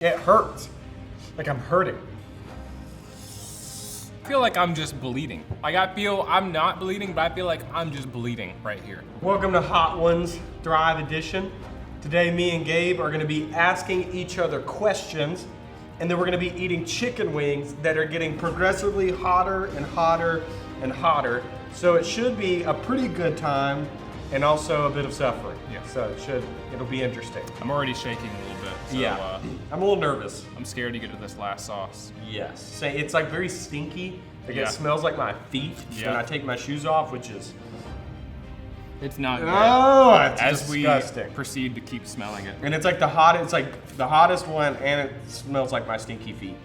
It hurts. Like I'm hurting. I feel like I'm just bleeding. Like I feel I'm not bleeding, but I feel like I'm just bleeding right here. Welcome to Hot Ones Drive Edition. Today, me and Gabe are going to be asking each other questions, and then we're going to be eating chicken wings that are getting progressively hotter and hotter and hotter. So it should be a pretty good time, and also a bit of suffering. Yeah. So it'll be interesting. I'm already shaking a little bit. So, I'm a little nervous. I'm scared to get to this last sauce. Yes. Say it's like very stinky. Like Yeah. it smells like my feet when I take my shoes off, which is It's not good. oh, it's As disgusting. we proceed to keep smelling it. And it's like the hottest one, and it smells like my stinky feet.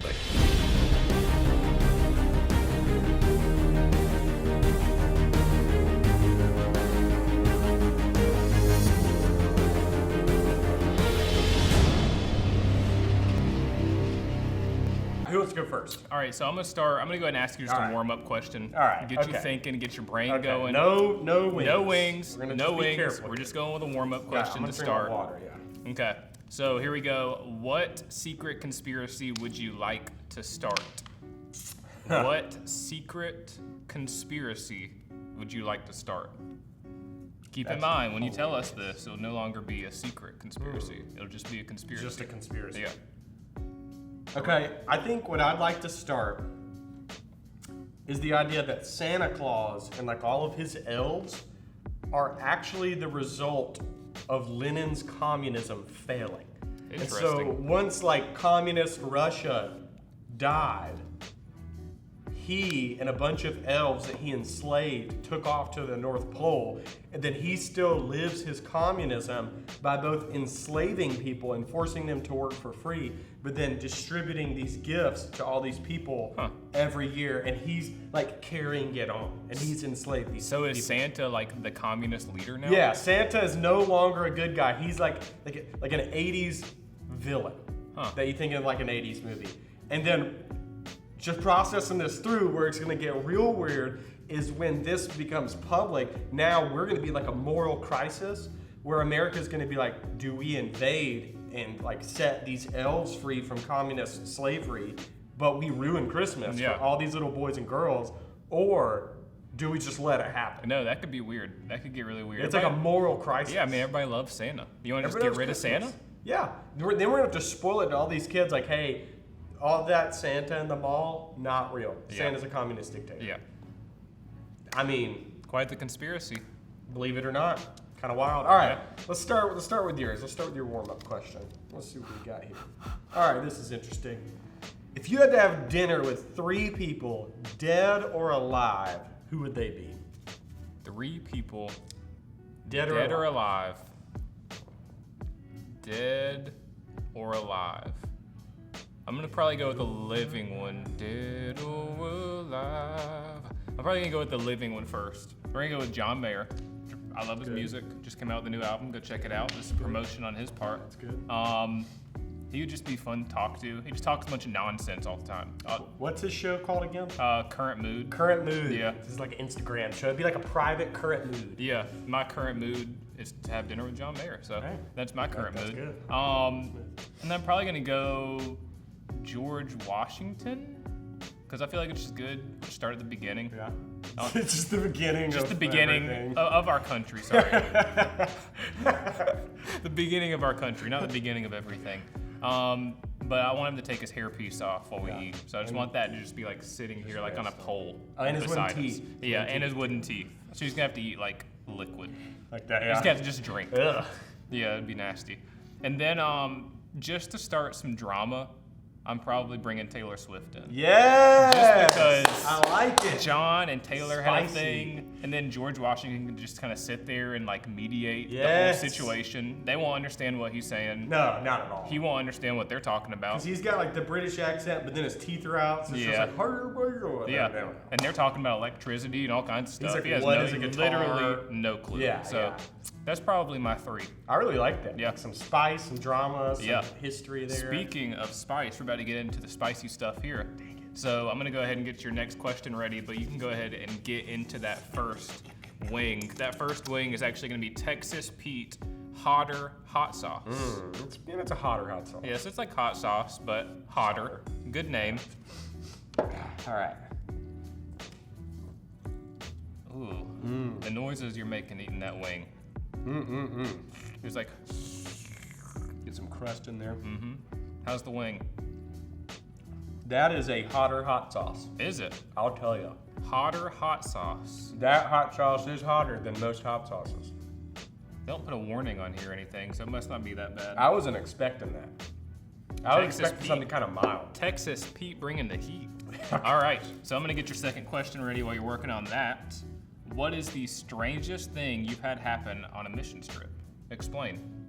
Who wants to go first? All right, so I'm gonna start. I'm gonna go ahead and ask you just All a right. warm-up question. All right, Get you okay. thinking, get your brain Okay. going. No wings. No wings. We're gonna No just be wings. careful. We're just going with a warm-up Yeah, question I'm to gonna drink my start. water, yeah. Okay. So here we go. What secret conspiracy would you like to start? What secret conspiracy would you like to start? Keep in mind, when you tell us this, it'll no longer be a secret conspiracy. It'll just be a conspiracy. Just a conspiracy. Yeah. Okay, I think what I'd like to start is the idea that Santa Claus and like all of his elves are actually the result of Lenin's communism failing. And so Interesting. once like communist Russia died, he and a bunch of elves that he enslaved took off to the North Pole, and then he still lives his communism by both enslaving people and forcing them to work for free, but then distributing these gifts to all these people every year, and he's like carrying it on, and he's enslaved these So is people. Santa like the communist leader now? Yeah, Santa is no longer a good guy. He's like an 80s villain that you think of like an 80s movie. And then just processing this through where it's gonna get real weird is when this becomes public. Now we're gonna be like a moral crisis where America's gonna be like, do we invade and like set these elves free from communist slavery, but we ruin Christmas Yeah. for all these little boys and girls, or do we just let it happen? No, that could be weird. That could get really weird. It's like a moral crisis. Yeah, I mean, everybody loves Santa. You want to just Everybody get rid of loves Santa? Christmas. Yeah. Then we're gonna have to spoil it to all these kids like, hey, all that Santa in the mall, not real. Yeah. Santa's a communist dictator. Yeah. I mean, Quite the conspiracy. believe it or not, kind of wild. All right, Yeah. let's start with yours. Let's start with your warm-up question. Let's see what we got here. All right, this is interesting. If you had to have dinner with 3 people, dead or alive, who would they be? 3 people, Dead or dead or alive? alive. Dead or alive. I'm gonna probably go with the living one. Dead or alive. I'm probably gonna go with the living one first. We're gonna go with John Mayer. I love his music. Just came out with a new album. Go check it out. This is a promotion on his part. That's good. He would just be fun to talk to. He just talks a bunch of nonsense all the time. What's his show called again? Current mood. Current Mood. Yeah. This is like an Instagram show. It'd be like a private Current Mood. Yeah, my current mood is to have dinner with John Mayer. So Right. that's my current That's mood. good. And I'm probably gonna go George Washington because I feel like it's just good to start at the beginning. Yeah. It's just the beginning. Just of the beginning everything. of our country. Sorry, the beginning of our country, not the beginning of everything. But I want him to take his hairpiece off while we eat. So I just want that to just be like sitting here like on a pole And his wooden beside us. teeth. Yeah, and his wooden teeth. So he's gonna have to eat like liquid. Like that. He's Yeah. gonna have to just drink. Ugh. Yeah, it'd be nasty. And then just to start some drama, I'm probably bringing Taylor Swift in. Yes. Just because I like it. John and Taylor had a Spicy. thing, and then George Washington can just kind of sit there and like mediate Yes. the whole situation. They won't understand what he's saying. No, not at all. He won't understand what they're talking about. Because he's got like the British accent, but then his teeth are out. So it's Yeah. just like, harder, harder. Yeah, and they're talking about electricity and all kinds of stuff. like, he has what no, is a guitar? literally no clue. Yeah, so yeah. that's probably my 3. I really like that. Yeah. Like some spice, some drama, some Yeah. history there. Speaking of spice, we're about to get into the spicy stuff here. So I'm gonna go ahead and get your next question ready, but you can go ahead and get into that first wing. That first wing is actually gonna be Texas Pete hotter hot sauce. It's a hotter hot sauce. Yes, it's like hot sauce, but hotter. Good name. All right. Ooh. The noises you're making eating that wing. It's like, Get some crust in there. how's the wing? That is a hotter hot sauce. Is it? I'll tell you. Hotter hot sauce. That hot sauce is hotter than most hot sauces. They don't put a warning on here or anything, so it must not be that bad. I wasn't expecting that. I was Texas expecting Pete. something kind of mild. Texas Pete bringing the heat. All right, so I'm gonna get your second question ready while you're working on that. What is the strangest thing you've had happen on a missions trip? Explain.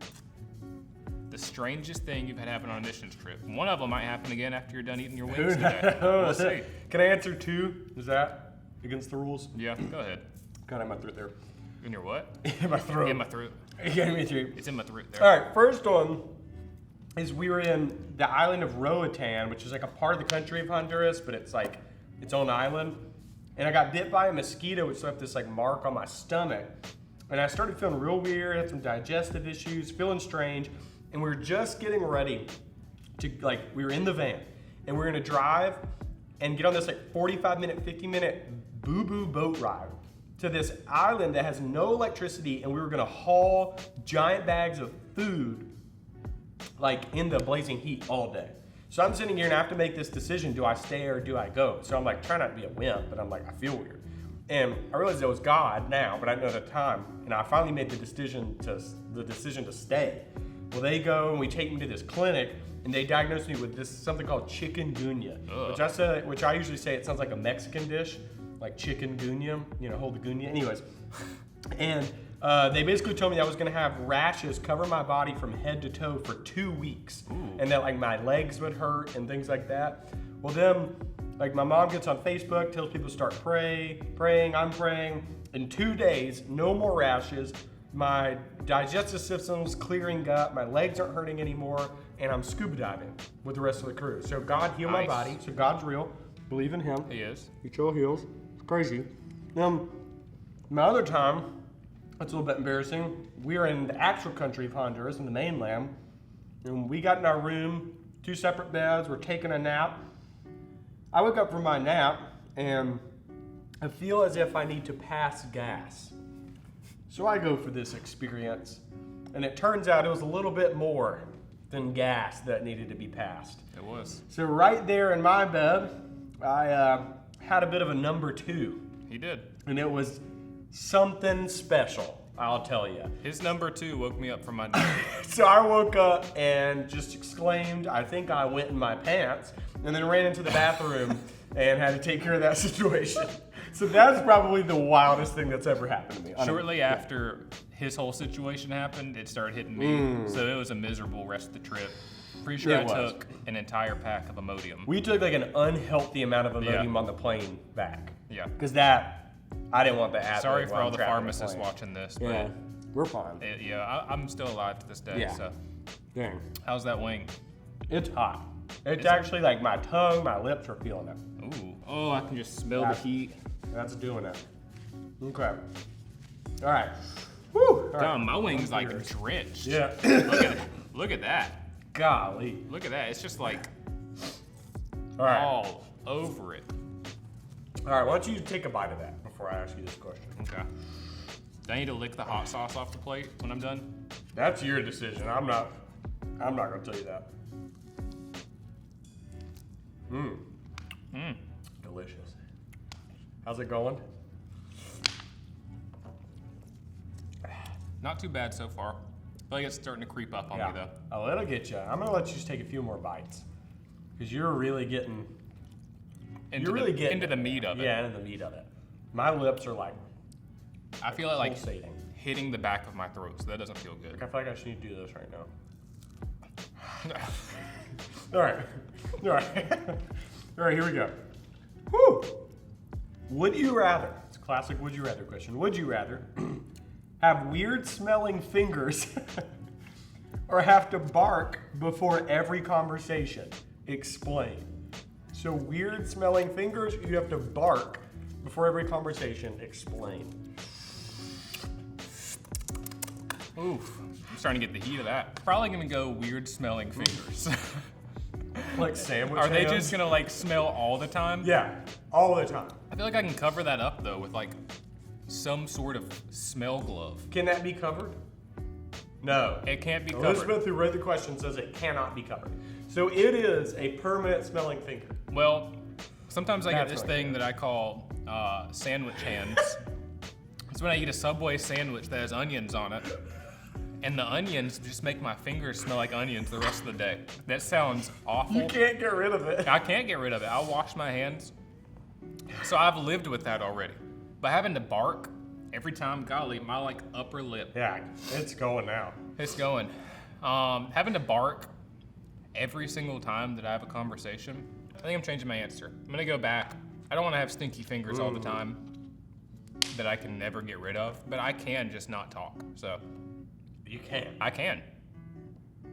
The strangest thing you've had happen on a missions trip. One of them might happen again after you're done eating your wings today. We'll see. Can I answer 2? Is that against the rules? Yeah, go ahead. Got it in my throat there. In your what? In my throat. In my throat. Yeah, me too. It's in my throat there. All right, first one is we were in the island of Roatan, which is like a part of the country of Honduras, but it's like its own island. And I got bit by a mosquito, which left this like mark on my stomach. And I started feeling real weird, had some digestive issues, feeling strange. And we were just getting ready to, we were in the van and we were gonna drive and get on this 45-minute, 50-minute boo-boo boat ride to this island that has no electricity, and we were gonna haul giant bags of food in the blazing heat all day. So I'm sitting here and I have to make this decision, do I stay or do I go? So I'm trying not to be a wimp, but I'm I feel weird. And I realized it was God now, but I didn't know at the time. And I finally made the decision to stay. Well, they go and we take me to this clinic and they diagnosed me with something called chikungunya, which I usually say it sounds like a Mexican dish, like chikungunya, hold the gunya. Anyways, and they basically told me I was gonna have rashes cover my body from head to toe for 2 weeks. And that my legs would hurt and things like that. Well then, my mom gets on Facebook, tells people to start praying, I'm praying. In 2 days, no more rashes. My digestive system's clearing up, my legs aren't hurting anymore, and I'm scuba diving with the rest of the crew. So God healed my body, so God's real. Believe in Him. He is. He sure heals. It's crazy. My other time, that's a little bit embarrassing. We were in the actual country of Honduras, in the mainland, and we got in our room, 2 separate beds, we're taking a nap. I wake up from my nap, and I feel as if I need to pass gas. So I go for this experience, and it turns out it was a little bit more than gas that needed to be passed. It was. So right there in my bed, I had a bit of a number 2. He did. And it was something special, I'll tell you. His number 2 woke me up from my nap. So I woke up and just exclaimed, I think I went in my pants, and then ran into the bathroom and had to take care of that situation. So that's probably the wildest thing that's ever happened to me. Shortly after his whole situation happened, it started hitting me. So it was a miserable rest of the trip. Pretty sure I took an entire pack of Imodium. We took an unhealthy amount of Imodium on the plane back. Yeah. Because I didn't want the app. Sorry for all the pharmacists watching this, but we're fine. I'm still alive to this day. Yeah. So, dang. How's that wing? It's hot. It's actually my tongue, my lips are feeling it. Ooh. Oh, I can just smell the heat. That's doing it. Okay. All right. Woo. All right. My wing's drenched. Yeah. Look at that. Golly. Look at that. It's just all over it. All right. Why don't you take a bite of that before I ask you this question? Okay. Do I need to lick the hot sauce off the plate when I'm done? That's your decision. I'm not gonna tell you that. Delicious. How's it going? Not too bad so far. I feel like it's starting to creep up on me though. Oh, it'll get you. I'm gonna let you just take a few more bites, because you're really getting. Into the meat of it. Yeah, into the meat of it. My lips are I feel it pulsating. hitting the back of my throat, so that doesn't feel good. I feel like I should need to do this right now. All right, here we go. Woo! Would you rather, it's a classic would you rather question, would you rather have weird smelling fingers or have to bark before every conversation? Explain. So weird smelling fingers, you have to bark before every conversation. Explain. Oof. I'm starting to get the heat of that. Probably gonna go weird smelling fingers. Like sandwich Are they hands? just gonna like smell all the time? Yeah, all the time. I feel like I can cover that up though with like some sort of smell glove. Can that be covered? No. It can't be covered. Elizabeth, who wrote the question, says it cannot be covered. So it is a permanent smelling finger. Well, sometimes I get That's this what thing that I call sandwich hands. It's when I eat a Subway sandwich that has onions on it. And the onions just make my fingers smell like onions the rest of the day. That sounds awful. You can't get rid of it. I can't get rid of it. I'll wash my hands. So I've lived with that already. But having to bark every time, golly, my like upper lip. Yeah, it's going now. It's going. Having to bark every single time that I have a conversation, I think I'm changing my answer. I'm gonna go back. I don't wanna have stinky fingers all the time that I can never get rid of, but I can just not talk, so. You can. I can.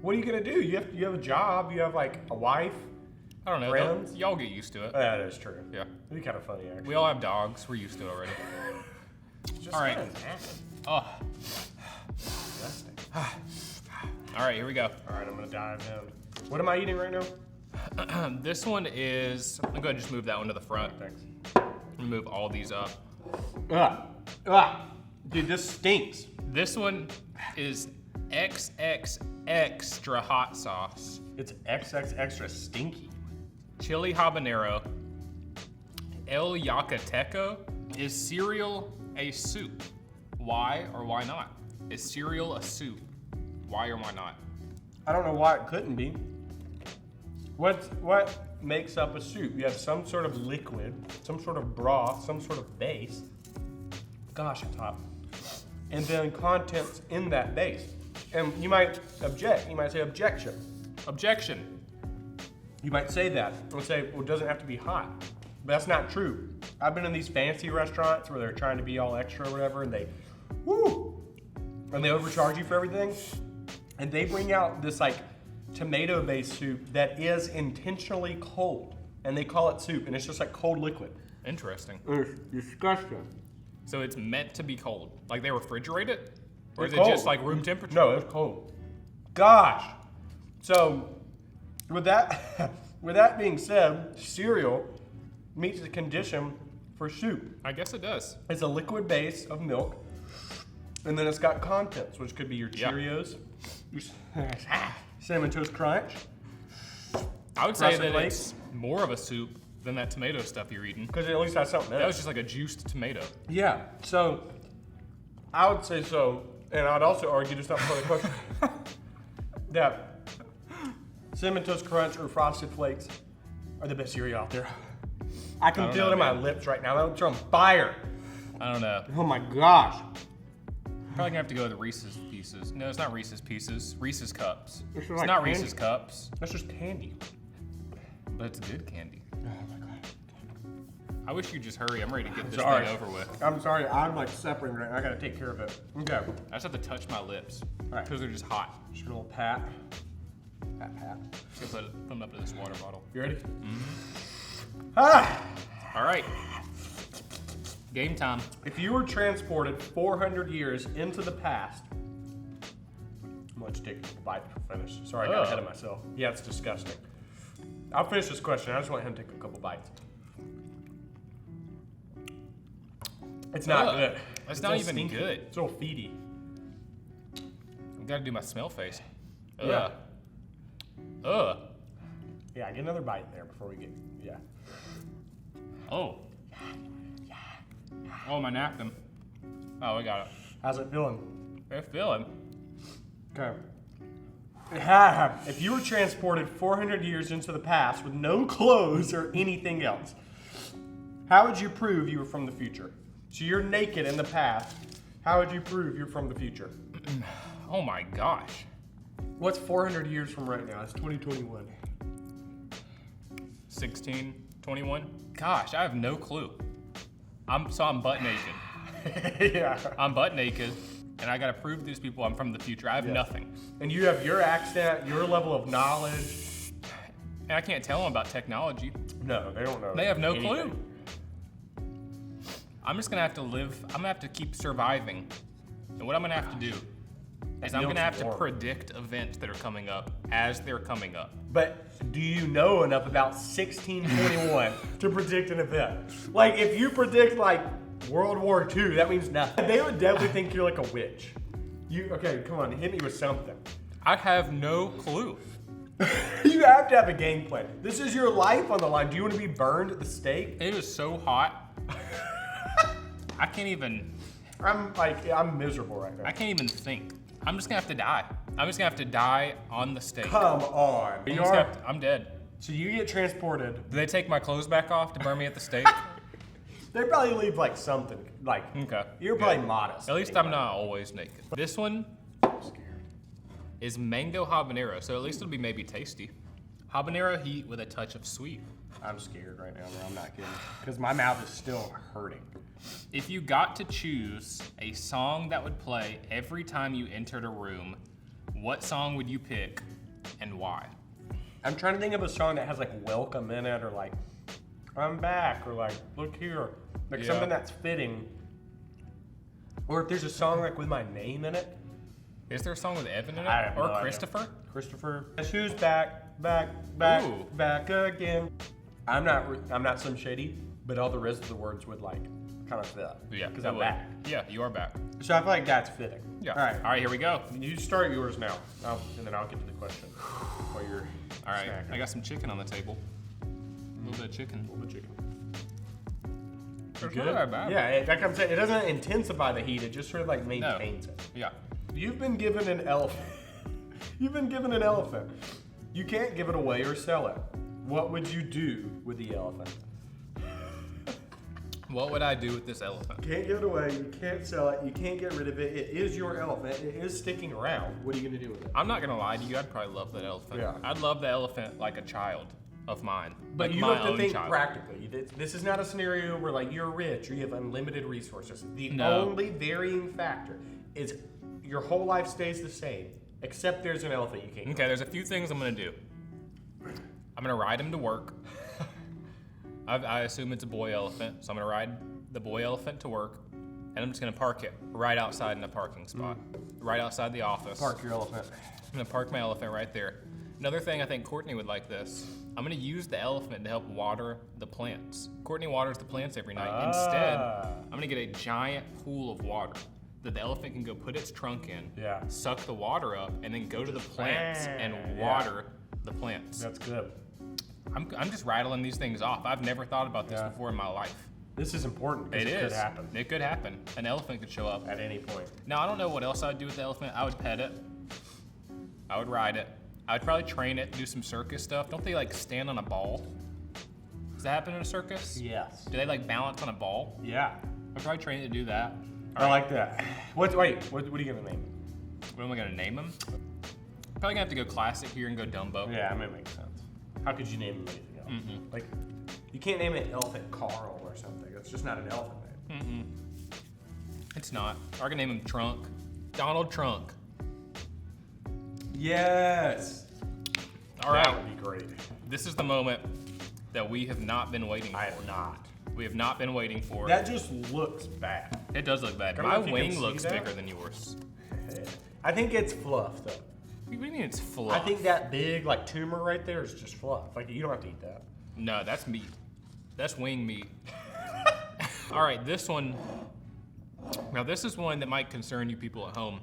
What are you gonna do? You have a job. You have like a wife. I don't know. Friends? Y'all get used to it. That is true. Yeah. It'd be kind of funny actually. We all have dogs. We're used to it already. Just all right. kinda nasty. Oh. Disgusting. All right, here we go. All right, I'm gonna dive in. What am I eating right now? This one is, I'm gonna just move that one to the front. Thanks. Move all these up. Dude, this stinks. This one is Xxxtra hot sauce. It's Xxxtra stinky. Chili habanero. El Yucateco. Is cereal a soup? Why or why not? Is cereal a soup? Why or why not? I don't know why it couldn't be. What makes up a soup? You have some sort of liquid, some sort of broth, some sort of base. Gosh, top. And then contents in that base. And you might object. You might say objection. Objection. You might say that and say, well, it doesn't have to be hot. But that's not true. I've been in these fancy restaurants where they're trying to be all extra or whatever, and they overcharge you for everything. And they bring out this like tomato-based soup that is intentionally cold. And they call it soup, and it's just like cold liquid. Interesting. It's disgusting. So it's meant to be cold. Like they refrigerate it? Or It's is it just cold. like room temperature? No, it's cold. Gosh. So with that being said, cereal meets the condition for soup. I guess it does. It's a liquid base of milk, and then it's got contents, which could be your Yep. Cheerios, your Cinnamon Toast Crunch, I would say Frosted that Flakes. it's more of a soup than that tomato stuff you're eating. because it at least has something in That it. was just like a juiced tomato. Yeah, so I would say so, and I'd also argue, just not part of the question, that Cinnamon Toast Crunch or Frosted Flakes are the best cereal out there. I can don't feel know, it in my man. lips right now. My lips are on fire. I don't know. Oh my gosh. Probably gonna have to go with Reese's Pieces. No, it's not Reese's Pieces. Reese's Cups. It's It's like not candy. Reese's Cups, That's just candy. but it's good candy. Oh my god. I wish you'd just hurry. I'm ready to get this Sorry. thing over with. I'm sorry. I'm like separating right now. I gotta take care of it. Okay. I just have to touch my lips Alright. because they're just hot. Just a little pat. Pat. Just gonna put them up to this water bottle. You ready? Ah! All right. Game time. If you were transported 400 years into the past, let's take a bite to finish. Sorry, I got ahead of myself. Yeah, it's disgusting. I'll finish this question. I just want him to take a couple bites. It's not Ugh. good. That's It's not all even stinky. good. It's all feedy. I gotta do my smell face. Yeah. Ugh. Yeah, get another bite there before we get. Yeah. Oh. Oh, my napkin. Oh, we got it. How's it feeling? It's feeling. Okay. If you were transported 400 years into the past with no clothes or anything else, how would you prove you were from the future? So you're naked in the past. How would you prove you're from the future? Oh my gosh. What's 400 years from right now? It's 2021. 16, 21? Gosh, I have no clue. I'm butt naked. Yeah. I'm butt naked, and I gotta prove to these people I'm from the future. I have Yeah. nothing. And you have your accent, your level of knowledge. And I can't tell them about technology. No, they don't know. They have no anything. clue. I'm just gonna have to live, I'm gonna have to keep surviving. And what I'm gonna have to do is I'm gonna have to predict events that are coming up as they're coming up. But do you know enough about 1621 to predict an event? Like, if you predict like World War II, that means nothing. They would definitely think you're like a witch. Okay, come on, hit me with something. I have no clue. You have to have a game plan. This is your life on the line. Do you want to be burned at the stake? It is so hot. I can't even. I'm miserable right now. I can't even think. I'm just gonna have to die. I'm just gonna have to die on the stake. Come on. I'm dead. So you get transported. Do they take my clothes back off to burn me at the stake? They probably leave like something. Like, okay. You're probably modest. At least I'm not always naked. This one is mango habanero, so at least it'll be maybe tasty. Habanero heat with a touch of sweet. I'm scared right now, bro. I'm not kidding. Because my mouth is still hurting. If you got to choose a song that would play every time you entered a room, what song would you pick and why? I'm trying to think of a song that has like welcome in it or like I'm back or like look here. Like something that's fitting. Or if there's a song like with my name in it. Is there a song with Evan in it? I have or no Christopher? Idea. Christopher. Guess who's back Ooh. back again. I'm not some shady, but all the rest of the words would like kind of fit. Yeah, because I'm back. Yeah, you are back. So I feel like that's fitting. Yeah. All right, here we go. You start yours now, and then I'll get to the question. While you're all right, snacking. I got some chicken on the table. A little bit of chicken. It's good? Not that bad. Yeah, like I'm saying, it doesn't intensify the heat. It just sort of like maintains it. Yeah. You've been given an elephant. You've been given an elephant. You can't give it away or sell it. What would you do with the elephant? What would I do with this elephant? Can't give it away. You can't sell it. You can't get rid of it. It is your elephant. It is sticking around. What are you gonna do with it? I'm not gonna lie to you. I'd probably love that elephant. Yeah. I'd love the elephant like a child of mine. But like you my have to own think child. practically. This is not a scenario where like you're rich or you have unlimited resources. The No. only varying factor is your whole life stays the same, except there's an elephant you can't. Okay, there's a few things I'm gonna do. I'm gonna ride him to work. I assume it's a boy elephant, so I'm gonna ride the boy elephant to work, and I'm just gonna park it right outside in a parking spot, right outside the office. Park your elephant. I'm gonna park my elephant right there. Another thing, I think Courtney would like this. I'm gonna use the elephant to help water the plants. Courtney waters the plants every night. Instead, I'm gonna get a giant pool of water that the elephant can go put its trunk in, suck the water up, and then go to the plants and water the plants. That's good. I'm just rattling these things off. I've never thought about this before in my life. This is important because it could happen. It could happen. An elephant could show up at any point. Now, I don't know what else I'd do with the elephant. I would pet it. I would ride it. I would probably train it, do some circus stuff. Don't they like stand on a ball? Does that happen in a circus? Yes. Do they like balance on a ball? Yeah. I'd probably train it to do that. I like that. What are you gonna name? What am I gonna name him? Probably gonna have to go classic here and go Dumbo. Yeah, I mean, it makes sense. How could you name him anything else? Like, you can't name it Elephant Carl or something. That's just not an elephant name. It's not. I can name him Trunk. Donald Trunk. Yes. All right. That would be great. This is the moment that we have not been waiting for. I have not. We have not been waiting for. That just looks bad. It does look bad. I don't My know if you can wing see looks that. bigger than yours. I think it's fluff, though. What do you mean it's fluff? I think that big, like, tumor right there is just fluff. Like, you don't have to eat that. No, that's meat. That's wing meat. All right, this one. Now, this is one that might concern you people at home.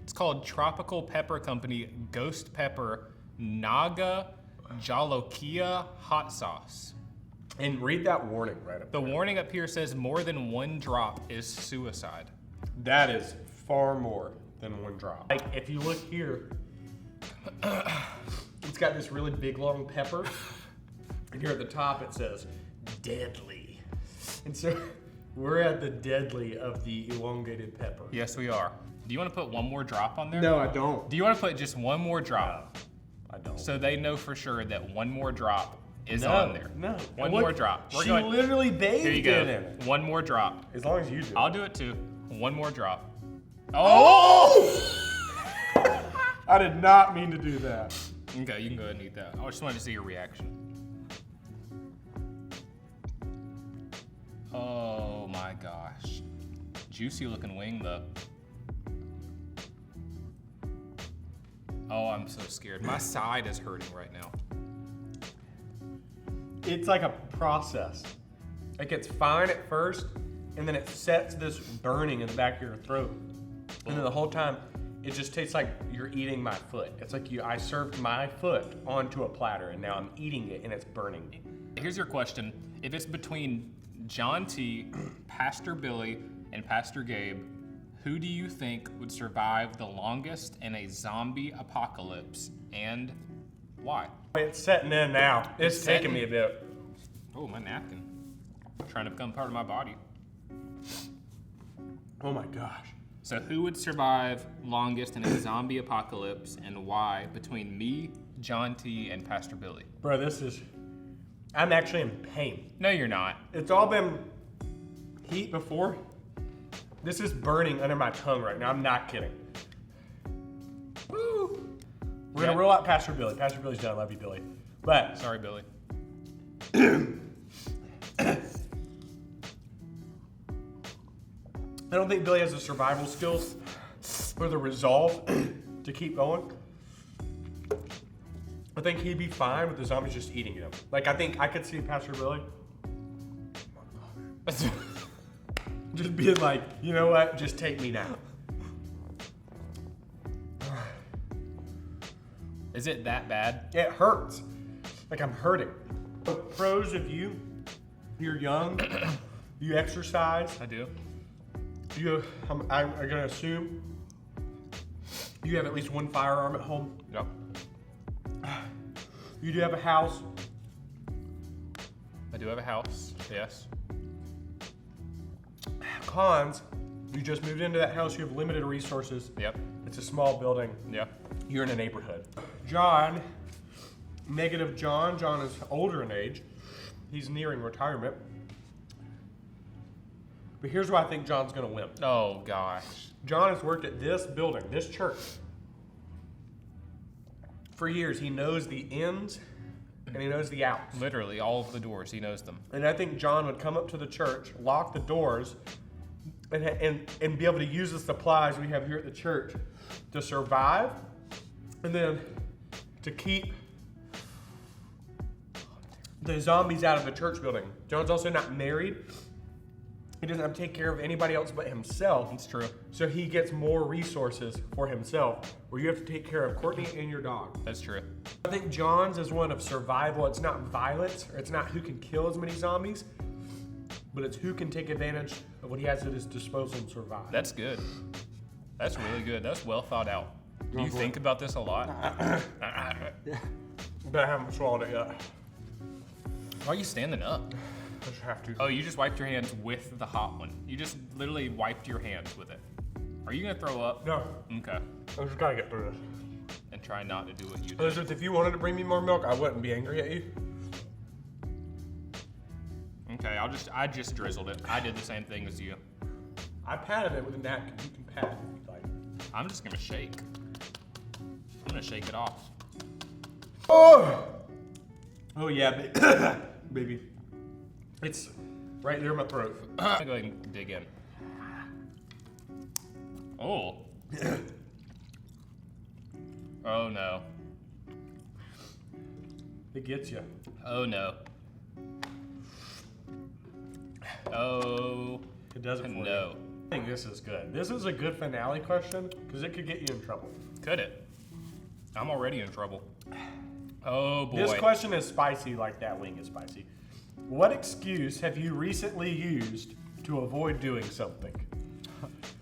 It's called Tropical Pepper Company Ghost Pepper Naga Jolokia Hot Sauce. And read that warning right up The warning up here says more than one drop is suicide. That is far more than one drop. Like, if you look here, it's got this really big, long pepper. And here at the top, it says, deadly. And so, we're at the deadly of the elongated pepper. Yes, we are. Do you want to put one more drop on there? No, I don't. Do you want to put just one more drop? No, I don't. So they know for sure that one more drop is on there. No. One more drop. She literally bathed Here you go. in it. One more drop. As long as you do. I'll do it too. One more drop. Oh! I did not mean to do that. Okay, you can go ahead and eat that. I just wanted to see your reaction. Oh my gosh. Juicy looking wing though. Oh, I'm so scared. My side is hurting right now. It's like a process. Like it's fine at first, and then it sets this burning in the back of your throat. And then the whole time, it just tastes like you're eating my foot. It's like I served my foot onto a platter, and now I'm eating it, and it's burning me. Here's your question. If it's between John T., Pastor Billy, and Pastor Gabe, who do you think would survive the longest in a zombie apocalypse, and why? It's setting in now. It's taking me a bit. Oh, my napkin. Trying to become part of my body. Oh my gosh. So who would survive longest in a zombie apocalypse, and why, between me, John T., and Pastor Billy? Bro, I'm actually in pain. No, you're not. It's all been heat before. This is burning under my tongue right now. I'm not kidding. Woo! We're gonna roll out Pastor Billy. Pastor Billy's done. I love you, Billy. But Sorry, Billy. I don't think Billy has the survival skills or the resolve to keep going. I think he'd be fine with the zombies just eating him. Like, I think I could see Pastor Billy just being like, you know what? Just take me now. Is it that bad? It hurts. Like, I'm hurting. The pros of you're young, you exercise. I do. I'm gonna assume you have at least one firearm at home. Yep. You do have a house. I do have a house, yes. Cons, you just moved into that house, you have limited resources. Yep. It's a small building. Yep. You're in a neighborhood. John, negative John. John is older in age. He's nearing retirement. But here's why I think John's gonna win. Oh, gosh. John has worked at this building, this church, for years. He knows the ins and he knows the outs. Literally, all of the doors, he knows them. And I think John would come up to the church, lock the doors, and be able to use the supplies we have here at the church to survive, and then to keep the zombies out of the church building. John's also not married. He doesn't have to take care of anybody else but himself. It's true. So he gets more resources for himself, where you have to take care of Courtney and your dog. That's true. I think John's is one of survival. It's not violence, or it's not who can kill as many zombies, but it's who can take advantage of what he has at his disposal and survive. That's good. That's really good. That's well thought out. Do you think about this a lot? But I haven't swallowed it yet. Why are you standing up? I just have to. Oh, you just wiped your hands with the hot one. You just literally wiped your hands with it. Are you gonna throw up? No. Okay. I just gotta get through this. And try not to do what you did. Elizabeth, if you wanted to bring me more milk, I wouldn't be angry at you. Okay, I just drizzled it. I did the same thing as you. I patted it with a napkin. You can pat it if you'd like. I'm just gonna shake. I'm gonna shake it off. Oh! Oh yeah, baby. It's right there in my throat. I'm gonna go ahead and dig in. Oh. Oh no. It gets you. Oh no. Oh. It does it for you. No. I think this is good. This is a good finale question because it could get you in trouble. Could it? I'm already in trouble. Oh boy. This question is spicy like that wing is spicy. What excuse have you recently used to avoid doing something?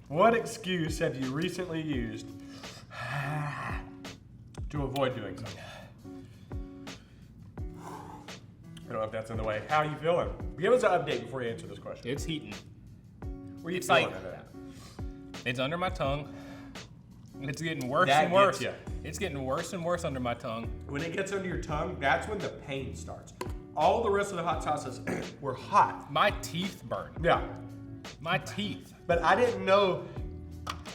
What excuse have you recently used to avoid doing something? I don't know if that's in the way. How are you feeling? Give us an update before you answer this question. It's heating. Where are you It's feeling like- under that? It's under my tongue. It's getting worse That and worse. gets ya. It's getting worse and worse under my tongue. When it gets under your tongue, that's when the pain starts. All the rest of the hot sauces were hot. My teeth burn. Yeah. My teeth. But I didn't know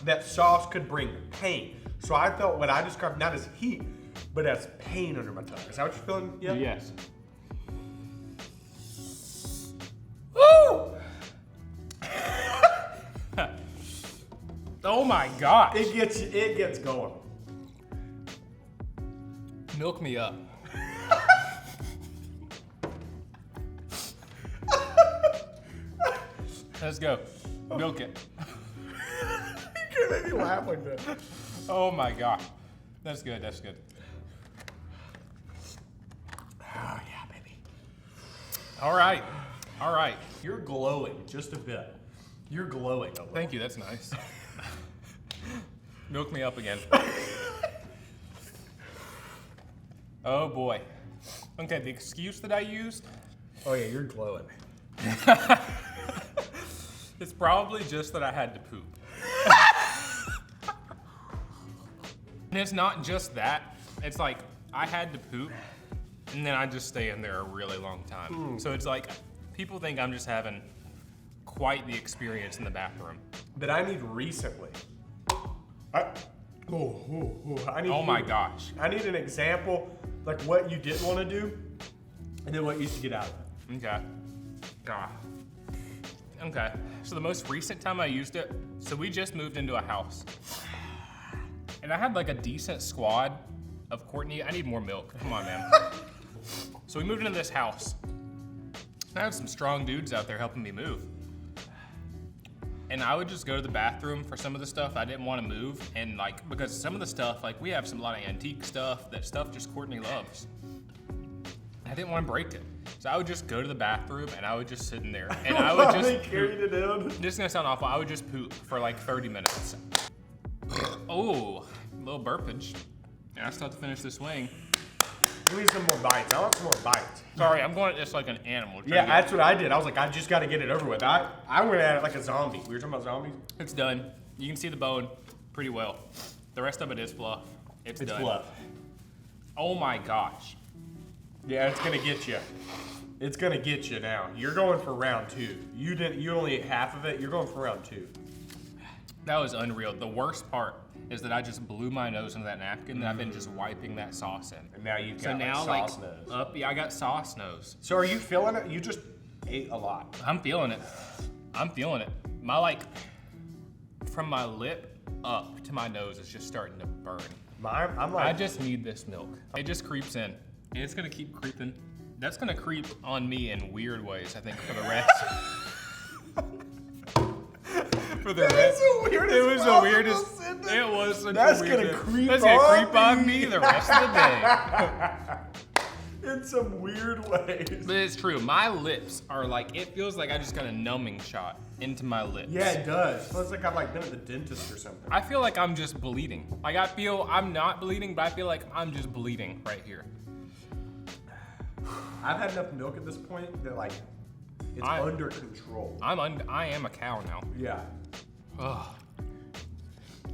that sauce could bring pain. So I felt what I described not as heat, but as pain under my tongue. Is that what you're feeling? Yeah. Yes. Woo! Oh my gosh. It gets going. Milk me up. Let's go. Milk it. You can't make me laugh like that. Oh my God. That's good. That's good. Oh yeah, baby. All right. All right. You're glowing just a bit. You're glowing a little. Thank you. That's nice. Milk me up again. Oh boy. Okay, the excuse that I used, Oh yeah, you're glowing. it's probably just that I had to poop. And it's not just that. It's like I had to poop, and then I just stay in there a really long time. So it's like people think I'm just having quite the experience in the bathroom. But I need recently. I need. Oh my gosh. I need an example, like what you didn't want to do, and then what you used to get out of it. Okay. God. Okay. So the most recent time I used it, so we just moved into a house. And I had like a decent squad of Courtney. I need more milk. Come on, man. So we moved into this house. I had some strong dudes out there helping me move. And I would just go to the bathroom for some of the stuff I didn't want to move. And like, because some of the stuff, like we have a lot of antique stuff, that stuff just Courtney loves. I didn't want to break it. So I would just go to the bathroom and I would just sit in there. And I would just carried it in. This is gonna sound awful. I would just poop for like 30 minutes. Oh, a little burpage. And I still have to finish this wing. Give me some more bites. I want some more bites. Sorry, I'm going at this like an animal. Yeah, that's what I did. I was like, I just got to get it over with. I went at it like a zombie. We were talking about zombies. It's done. You can see the bone pretty well. The rest of it is fluff. It's done. fluff. Oh my gosh. Yeah, it's gonna get you. It's gonna get you now. You're going for round 2. You only ate half of it. You're going for round 2. That was unreal. The worst part is that I just blew my nose into that napkin and I've been just wiping that sauce in. And now you've So got now like sauce nose. yeah, I got sauce nose. So are you feeling it? You just ate a lot. I'm feeling it. I'm feeling it. My like, from my lip up to my nose is just starting to burn. I'm like, I just need this milk. It just creeps in. And it's gonna keep creeping. That's gonna creep on me in weird ways, I think, for the rest. For the rest. It was the weirdest. It was such That's a weird gonna creep That's gonna on creep on me the rest of the day. in some weird ways. But it's true. My lips are like, it feels like I just got a numbing shot into my lips. Yeah, it does. Feels like I've like been at the dentist or something. I feel like I'm just bleeding. Like I feel I'm not bleeding, but I feel like I'm just bleeding right here. I've had enough milk at this point that like it's under control. I am a cow now. Yeah. Ugh.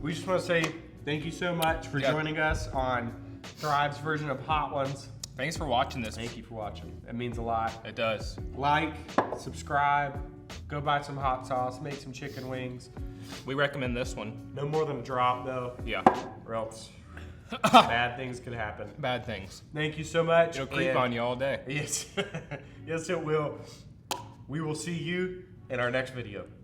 We just want to say thank you so much for joining us on Thrive's version of Hot Ones. Thanks for watching this. Thank you for watching. It means a lot. It does. Like, subscribe, go buy some hot sauce, make some chicken wings. We recommend this one. No more than a drop though, Yeah. or else bad things could happen. Bad things. Thank you so much. It'll creep on you all day. Yes, yes it will. We will see you in our next video.